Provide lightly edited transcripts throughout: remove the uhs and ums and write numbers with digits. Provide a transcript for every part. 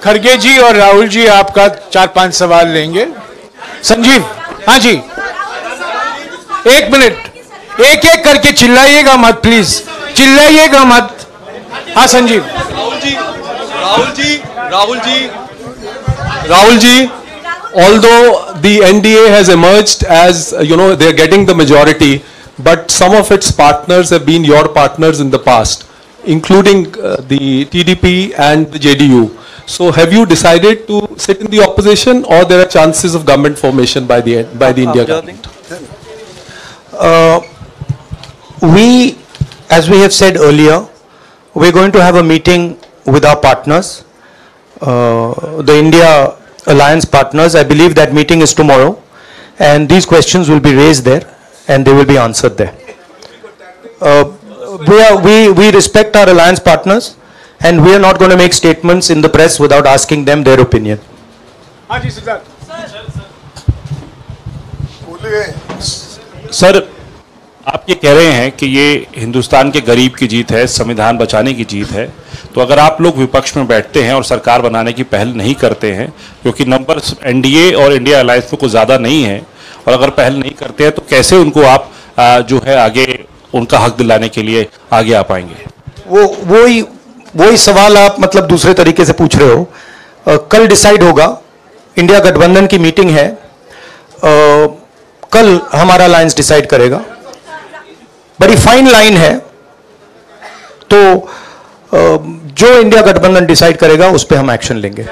खड़गे जी और राहुल जी आपका 4-5 सवाल लेंगे। संजीव, हाँ जी, 1 मिनट, एक एक करके, चिल्लाइएगा मत प्लीज, चिल्लाइएगा मत। हाँ Sanjeev. Rahul ji, although the NDA has emerged as, they are getting the majority, but some of its partners have been your partners in the past, including the TDP and the JDU. So have you decided to sit in the opposition, or there are chances of government formation by the India government? We, as we have said earlier, we're going to have a meeting with our partners, the India Alliance partners. I believe that meeting is tomorrow, and these questions will be raised there and they will be answered there. We respect our alliance partners, and we are not going to make statements in the press without asking them their opinion. Sir, आप ये कह रहे हैं कि ये हिंदुस्तान के गरीब की जीत है, संविधान बचाने की जीत है, तो अगर आप लोग विपक्ष में बैठते हैं और सरकार बनाने की पहल नहीं करते हैं, क्योंकि नंबर एनडीए और इंडिया अलायंस में कुछ ज़्यादा नहीं है, और अगर पहल नहीं करते हैं तो कैसे उनको आप जो है आगे उनका हक दिलाने के लिए आगे आ पाएंगे? वही सवाल आप मतलब दूसरे तरीके से पूछ रहे हो। कल डिसाइड होगा, इंडिया गठबंधन की मीटिंग है, कल हमारा अलायंस डिसाइड करेगा। बड़ी फाइन लाइन है, तो जो इंडिया गठबंधन डिसाइड करेगा उस पर हम एक्शन लेंगे।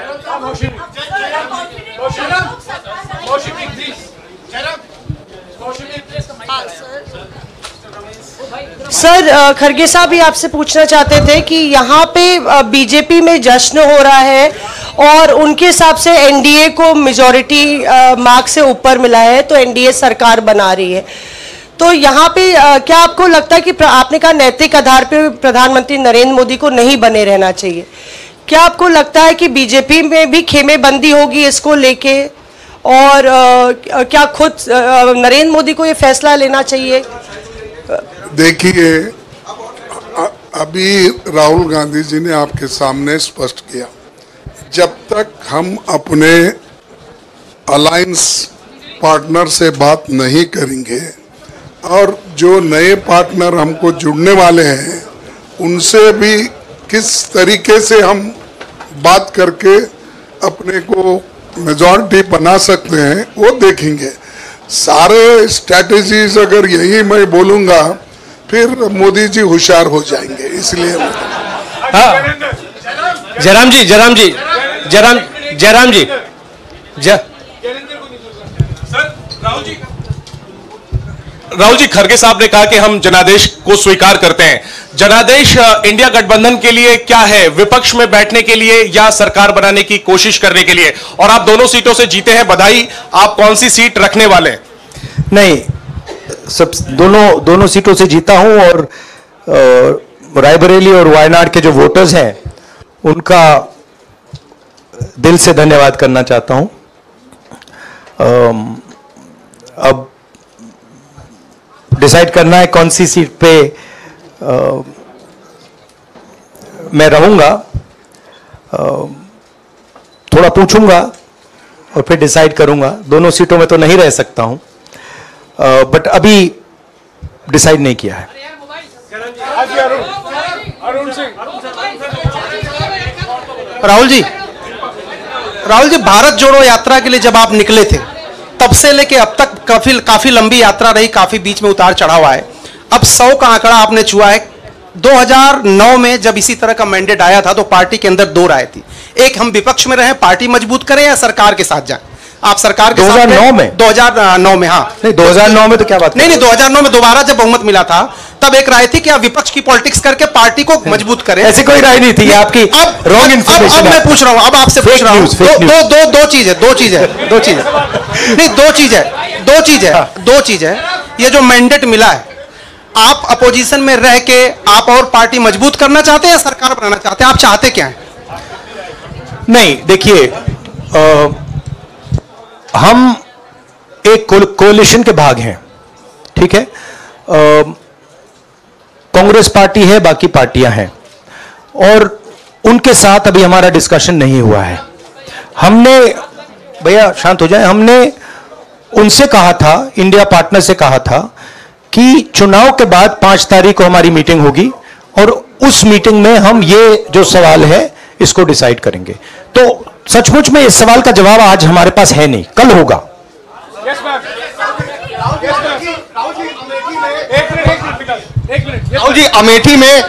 सर, खड़गे साहब ये आपसे पूछना चाहते थे कि यहाँ पे बीजेपी में जश्न हो रहा है और उनके हिसाब से एनडीए को मेजॉरिटी मार्क से ऊपर मिला है, तो एनडीए सरकार बना रही है। तो यहाँ पे क्या आपको लगता है कि आपने कहा नैतिक आधार पे प्रधानमंत्री नरेंद्र मोदी को नहीं बने रहना चाहिए, क्या आपको लगता है कि बीजेपी में भी खेमेबंदी होगी इसको लेके, और क्या खुद नरेंद्र मोदी को ये फैसला लेना चाहिए? देखिए, अभी राहुल गांधी जी ने आपके सामने स्पष्ट किया, जब तक हम अपने अलायंस पार्टनर से बात नहीं करेंगे और जो नए पार्टनर हमको जुड़ने वाले हैं उनसे भी किस तरीके से हम बात करके अपने को मेजॉरिटी बना सकते हैं वो देखेंगे। सारे स्ट्रैटेजीज अगर यही मैं बोलूँगा फिर मोदी जी होशियार हो जाएंगे, इसलिए राहुल जी, खड़गे साहब ने कहा कि हम जनादेश को स्वीकार करते हैं। जनादेश इंडिया गठबंधन के लिए क्या है? विपक्ष में बैठने के लिए या सरकार बनाने की कोशिश करने के लिए? और आप दोनों सीटों से जीते हैं, बधाई। आप कौन सी सीट रखने वाले हैं? नहीं, सब दोनों सीटों से जीता हूं, और रायबरेली और वायनाड के जो वोटर्स हैं उनका दिल से धन्यवाद करना चाहता हूं। अब डिसाइड करना है कौन सी सीट पे मैं रहूंगा, थोड़ा पूछूंगा और फिर डिसाइड करूंगा। दोनों सीटों में तो नहीं रह सकता हूं, बट अभी डिसाइड नहीं किया है। राहुल जी, भारत जोड़ो यात्रा के लिए जब आप निकले थे तब से लेके अब तक काफी लंबी यात्रा रही, काफी बीच में उतार चढ़ाव आए। अब 100 का आंकड़ा आपने छुआ है। 2009 में जब इसी तरह का मैंडेट आया था तो पार्टी के अंदर 2 राय थी, एक हम विपक्ष में रहें, पार्टी मजबूत करें, या सरकार के साथ जाएं। आप सरकार के 2009 में 2009 में हाँ नहीं, 2009 में तो क्या बात नहीं 2009 में दोबारा जब बहुमत मिला था तब एक राय थी कि आप विपक्ष की पॉलिटिक्स करके पार्टी को मजबूत करें। ऐसी कोई राय नहीं थी, आपकी रॉन्ग इन्फॉर्मेशन। अब मैं पूछ रहा हूं, अब आपसे पूछ रहा हूं, दो चीज है। ये जो मैंडेट मिला है, आप अपोजिशन में रह के आप और पार्टी मजबूत करना चाहते हैं या सरकार बनाना चाहते हैं? आप चाहते क्या है? नहीं, देखिए, हम एक कोalition के भाग हैं, ठीक है। कांग्रेस पार्टी है, बाकी पार्टियां हैं, और उनके साथ अभी हमारा डिस्कशन नहीं हुआ है। हमने, भैया शांत हो जाए, हमने उनसे कहा था, इंडिया पार्टनर से कहा था कि चुनाव के बाद 5 तारीख को हमारी मीटिंग होगी और उस मीटिंग में हम ये जो सवाल है इसको डिसाइड करेंगे। तो सचमुच में इस सवाल का जवाब आज हमारे पास है नहीं, कल होगा। राहुल जी, अमेठी में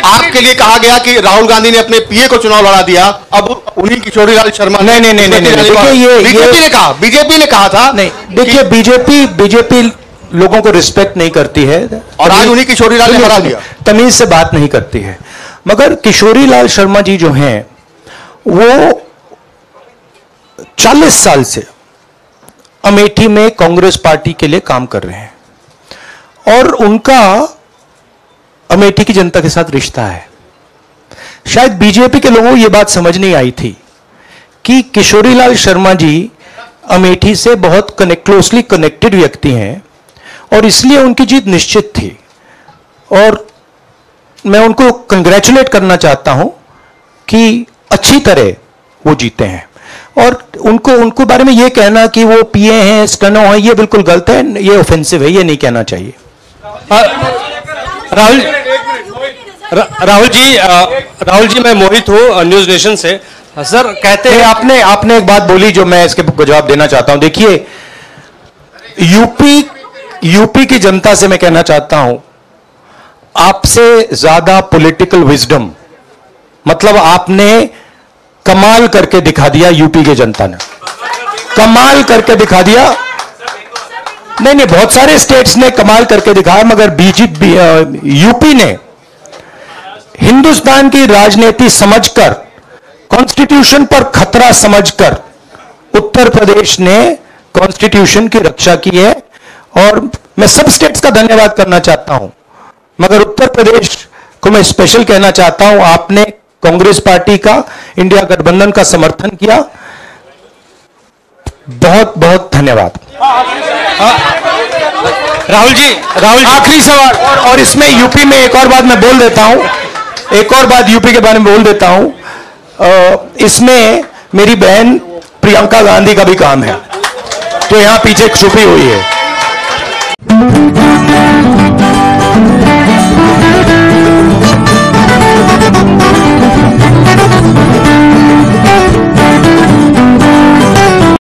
आपके लिए कहा गया कि राहुल गांधी ने अपने पीए को चुनाव लड़ा दिया, अब उन्हीं किशोरीलाल शर्मा नहीं, देखिए ये बीजेपी ने कहा था। नहीं, देखिए बीजेपी लोगों को रिस्पेक्ट नहीं करती है और आज उन्हीं किशोरीलाल ने हरा दिया, तमीज से बात नहीं करती है। मगर किशोरीलाल शर्मा जी जो हैं वो 40 साल से अमेठी में कांग्रेस पार्टी के लिए काम कर रहे हैं और उनका अमेठी की जनता के साथ रिश्ता है। शायद बीजेपी के लोगों को यह बात समझ नहीं आई थी कि किशोरीलाल शर्मा जी अमेठी से बहुत क्लोजली कनेक्टेड व्यक्ति हैं और इसलिए उनकी जीत निश्चित थी। और मैं उनको कंग्रेचुलेट करना चाहता हूं कि अच्छी तरह वो जीते हैं। और उनको बारे में ये कहना कि वो पीए हैं, स्टेनो हैं, ये बिल्कुल गलत है, ये ऑफेंसिव है, ये नहीं कहना चाहिए। राहुल जी मैं मोहित हूँ न्यूज नेशन से। सर कहते हैं आपने एक बात बोली जो मैं इसके जवाब देना चाहता हूं। देखिए यूपी की जनता से मैं कहना चाहता हूं, आपसे ज्यादा पॉलिटिकल विजडम, मतलब आपने कमाल करके दिखा दिया। यूपी की जनता ने कमाल करके दिखा दिया। नहीं, बहुत सारे स्टेट्स ने कमाल करके दिखाया, मगर बीजेपी यूपी ने हिंदुस्तान की राजनीति समझकर, कॉन्स्टिट्यूशन पर खतरा समझकर उत्तर प्रदेश ने कॉन्स्टिट्यूशन की रक्षा की है। और मैं सब स्टेट्स का धन्यवाद करना चाहता हूं, मगर उत्तर प्रदेश को मैं स्पेशल कहना चाहता हूं, आपने कांग्रेस पार्टी का, इंडिया गठबंधन का समर्थन किया। बहुत बहुत धन्यवाद। राहुल जी आखिरी सवाल, और इसमें यूपी में एक और बात मैं बोल देता हूं, एक और बात यूपी के बारे में बोल देता हूं। इसमें मेरी बहन प्रियंका गांधी का भी काम है, जो यहां पीछे छुपी हुई है।